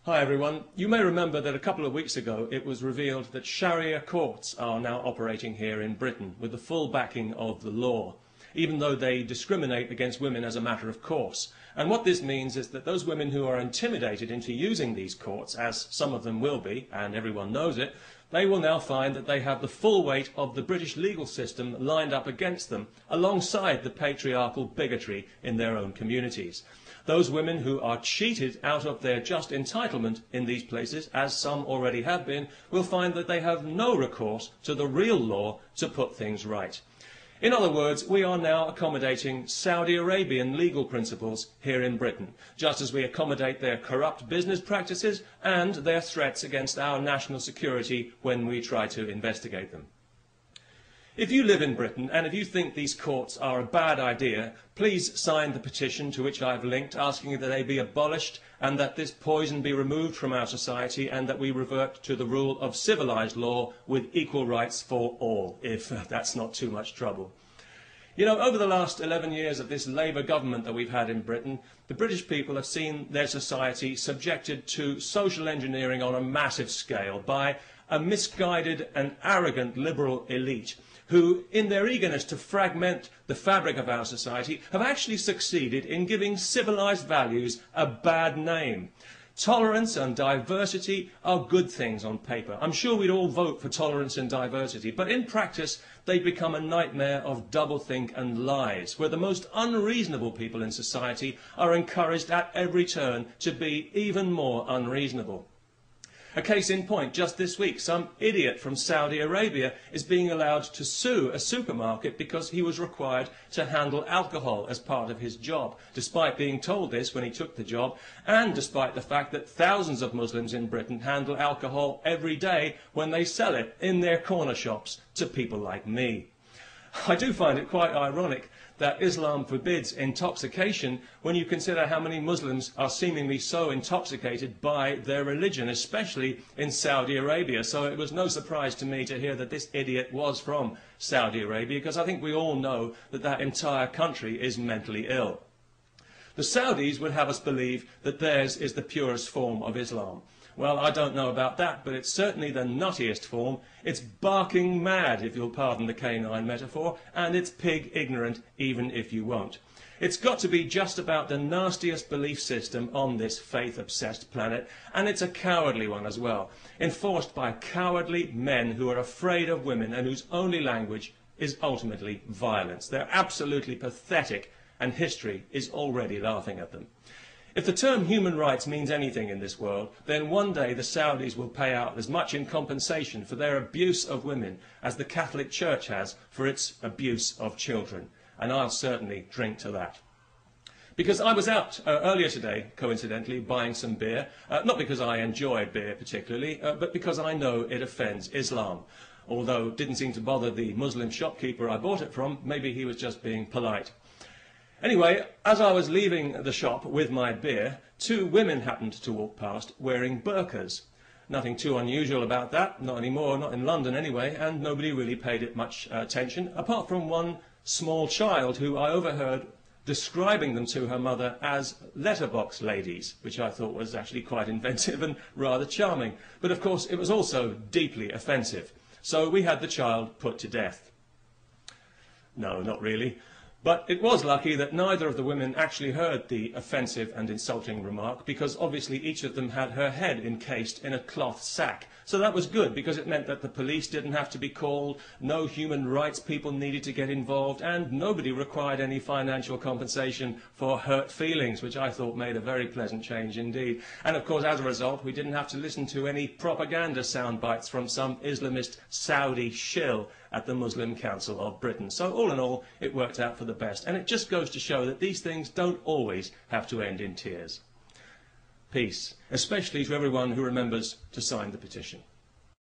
Hi everyone. You may remember that a couple of weeks ago it was revealed that Sharia courts are now operating here in Britain with the full backing of the law, even though they discriminate against women as a matter of course. And what this means is that those women who are intimidated into using these courts, as some of them will be, and everyone knows it, they will now find that they have the full weight of the British legal system lined up against them, alongside the patriarchal bigotry in their own communities. Those women who are cheated out of their just entitlement in these places, as some already have been, will find that they have no recourse to the real law to put things right. In other words, we are now accommodating Saudi Arabian legal principles here in Britain, just as we accommodate their corrupt business practices and their threats against our national security when we try to investigate them. If you live in Britain and if you think these courts are a bad idea, please sign the petition to which I have linked, asking that they be abolished and that this poison be removed from our society and that we revert to the rule of civilised law with equal rights for all, if that's not too much trouble. You know, over the last 11 years of this Labour government that we've had in Britain, the British people have seen their society subjected to social engineering on a massive scale by a misguided and arrogant liberal elite who, in their eagerness to fragment the fabric of our society, have actually succeeded in giving civilised values a bad name. Tolerance and diversity are good things on paper. I'm sure we'd all vote for tolerance and diversity, but in practice they become a nightmare of doublethink and lies, where the most unreasonable people in society are encouraged at every turn to be even more unreasonable. A case in point, just this week, some idiot from Saudi Arabia is being allowed to sue a supermarket because he was required to handle alcohol as part of his job, despite being told this when he took the job, and despite the fact that thousands of Muslims in Britain handle alcohol every day when they sell it in their corner shops to people like me. I do find it quite ironic that Islam forbids intoxication when you consider how many Muslims are seemingly so intoxicated by their religion, especially in Saudi Arabia. So it was no surprise to me to hear that this idiot was from Saudi Arabia, because I think we all know that that entire country is mentally ill. The Saudis would have us believe that theirs is the purest form of Islam. Well, I don't know about that, but it's certainly the nuttiest form. It's barking mad, if you'll pardon the canine metaphor, and it's pig ignorant, even if you won't. It's got to be just about the nastiest belief system on this faith-obsessed planet, and it's a cowardly one as well, enforced by cowardly men who are afraid of women and whose only language is ultimately violence. They're absolutely pathetic, and history is already laughing at them. If the term human rights means anything in this world, then one day the Saudis will pay out as much in compensation for their abuse of women as the Catholic Church has for its abuse of children. And I'll certainly drink to that. Because I was out earlier today, coincidentally, buying some beer, not because I enjoy beer particularly, but because I know it offends Islam. Although it didn't seem to bother the Muslim shopkeeper I bought it from, maybe he was just being polite. Anyway, as I was leaving the shop with my beer, two women happened to walk past wearing burqas. Nothing too unusual about that, not anymore, not in London anyway, and nobody really paid it much attention, apart from one small child who I overheard describing them to her mother as letterbox ladies, which I thought was actually quite inventive and rather charming. But of course it was also deeply offensive, so we had the child put to death. No, not really. But it was lucky that neither of the women actually heard the offensive and insulting remark, because obviously each of them had her head encased in a cloth sack. So that was good, because it meant that the police didn't have to be called, no human rights people needed to get involved, and nobody required any financial compensation for hurt feelings, which I thought made a very pleasant change indeed. And of course, as a result, we didn't have to listen to any propaganda sound bites from some Islamist Saudi shill at the Muslim Council of Britain. So all in all, it worked out for the best. And it just goes to show that these things don't always have to end in tears. Peace, especially to everyone who remembers to sign the petition.